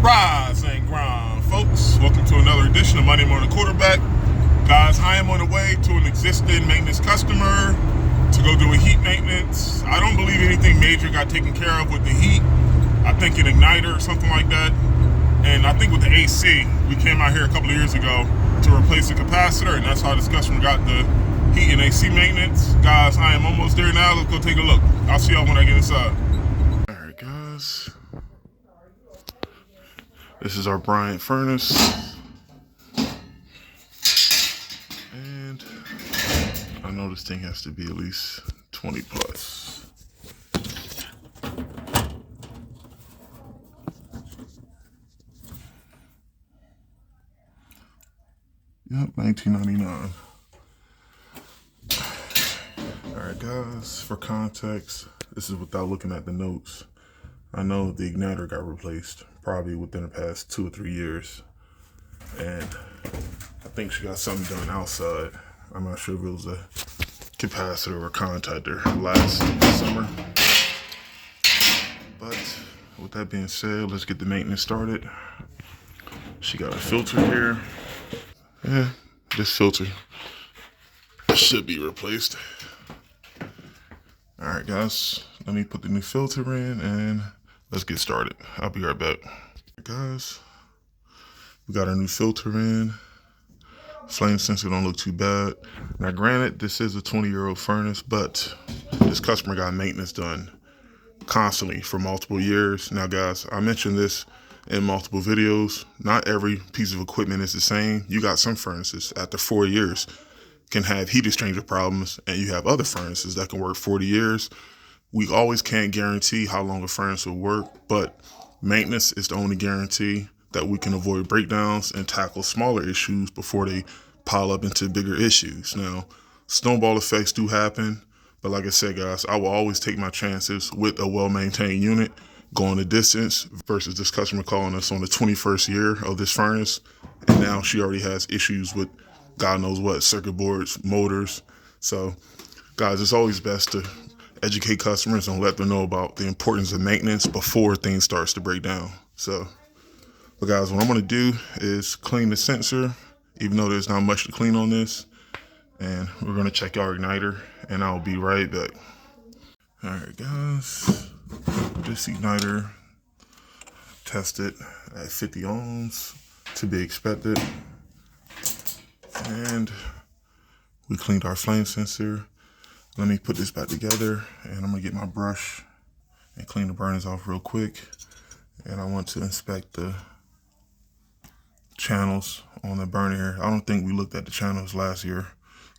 Rise and grind, folks. Welcome to another edition of Monday Morning Quarterback. Guys, I am on the way to an existing maintenance customer to go do a heat maintenance. I don't believe anything major got taken care of with the heat. I think an igniter or something like that. And I think with the AC, we came out here a couple of years ago to replace the capacitor, and that's how this customer got the heat and AC maintenance. Guys, I am almost there now. Let's go take a look. I'll see y'all when I get inside. All right, guys. This is our Bryant furnace. And I know this thing has to be at least 20 plus. Yep, 1999. Alright guys, for context, this is without looking at the notes. I know the igniter got replaced probably within the past 2 or 3 years. And I think she got something done outside. I'm not sure if it was a capacitor or a contactor last summer. But with that being said, let's get the maintenance started. She got a filter here. Yeah, this filter should be replaced. All right, guys, let me put the new filter in and let's get started. I'll be right back. Guys, we got our new filter in. Flame sensor don't look too bad. Now, granted, this is a 20-year-old furnace, but this customer got maintenance done constantly for multiple years. Now, guys, I mentioned this in multiple videos. Not every piece of equipment is the same. You got some furnaces after 4 years can have heat exchanger problems, and you have other furnaces that can work 40 years. We always can't guarantee how long a furnace will work, but maintenance is the only guarantee that we can avoid breakdowns and tackle smaller issues before they pile up into bigger issues. Now, snowball effects do happen, but like I said, guys, I will always take my chances with a well-maintained unit, going the distance versus this customer calling us on the 21st year of this furnace. And now she already has issues with God knows what, circuit boards, motors. So guys, it's always best to educate customers and let them know about the importance of maintenance before things starts to break down. So, but guys, what I'm gonna do is clean the sensor, even though there's not much to clean on this. And we're gonna check our igniter and I'll be right back. All right, guys. This igniter tested at 50 ohms to be expected. And we cleaned our flame sensor. Let me put this back together and I'm gonna get my brush and clean the burners off real quick. And I want to inspect the channels on the burner here. I don't think we looked at the channels last year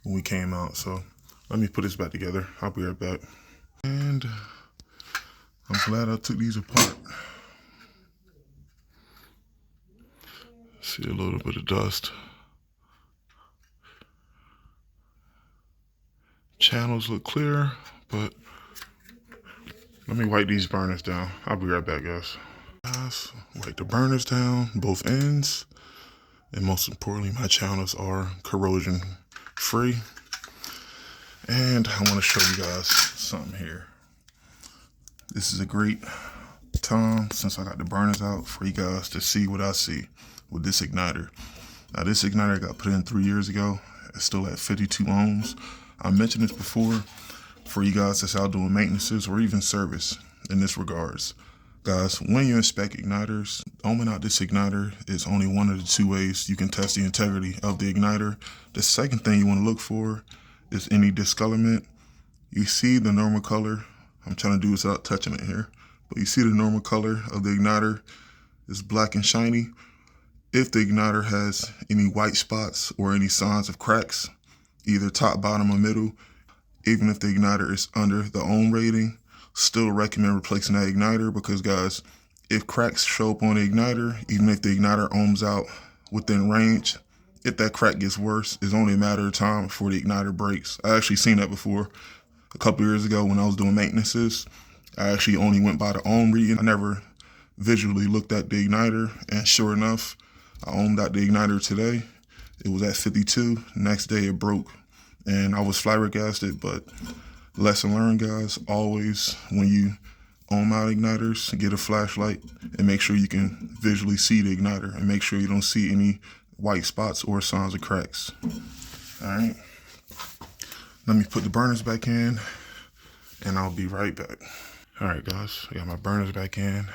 when we came out. So let me put this back together. I'll be right back. And I'm glad I took these apart. See a little bit of dust. Channels look clear, but let me wipe these burners down. I'll be right back, guys. Guys, wipe the burners down, both ends. And most importantly, my channels are corrosion free. And I want to show you guys something here. This is a great time, since I got the burners out, for you guys to see what I see with this igniter. Now, this igniter got put in 3 years ago. It's still at 52 ohms. I mentioned this before for you guys that's out doing maintenances or even service in this regards. Guys, when you inspect igniters, ohming out this igniter is only one of the 2 ways you can test the integrity of the igniter. The second thing you want to look for is any discolorment. You see the normal color. I'm trying to do this without touching it here, but you see the normal color of the igniter is black and shiny. If the igniter has any white spots or any signs of cracks, either top, bottom, or middle, even if the igniter is under the ohm rating, still recommend replacing that igniter, because guys, if cracks show up on the igniter, even if the igniter ohms out within range, if that crack gets worse, it's only a matter of time before the igniter breaks. I actually seen that before a couple years ago when I was doing maintenances. I actually only went by the ohm reading. I never visually looked at the igniter, and sure enough, I ohmed out the igniter today. It was at 52. Next day it broke and I was flabbergasted, but lesson learned, guys. Always when you out igniters, get a flashlight, and make sure you can visually see the igniter, and make sure you don't see any white spots or signs of cracks. All right, let me put the burners back in, and I'll be right back. All right, guys, I got my burners back in.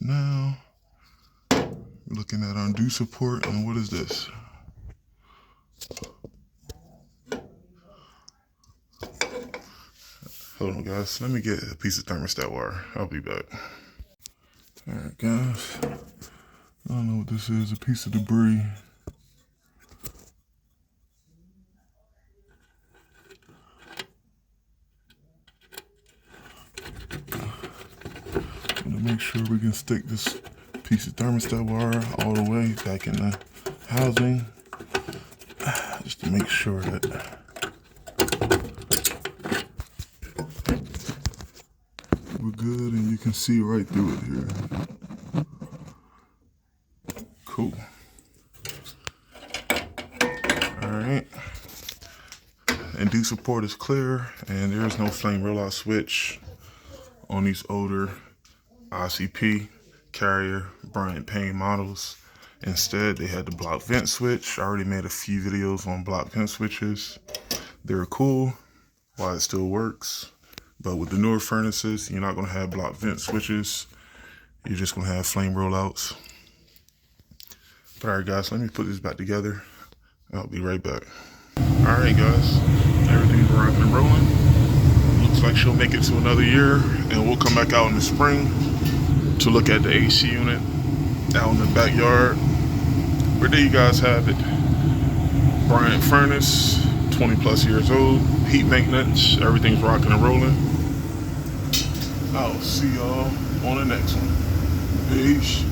Now, we're looking at undo support, and what is this? Hold on, guys. Let me get a piece of thermostat wire. I'll be back. All right, guys. I don't know what this is. A piece of debris. I'm gonna make sure we can stick this piece of thermostat wire all the way back in the housing, just to make sure that we're good and you can see right through it here. Cool. All right. Undo support is clear, and there is no flame rollout switch on these older ICP carrier Bryant paint models. Instead, they had the block vent switch. I already made a few videos on block vent switches. They're cool while it still works. But with the newer furnaces, you're not going to have block vent switches. You're just going to have flame rollouts. But all right, guys, let me put this back together. I'll be right back. All right, guys, everything's rocking and rolling. Looks like she'll make it to another year, and we'll come back out in the spring to look at the AC unit out in the backyard. But there you guys have it. Bryant furnace, 20 plus years old, heat maintenance, everything's rocking and rolling. I'll see y'all on the next one. Peace.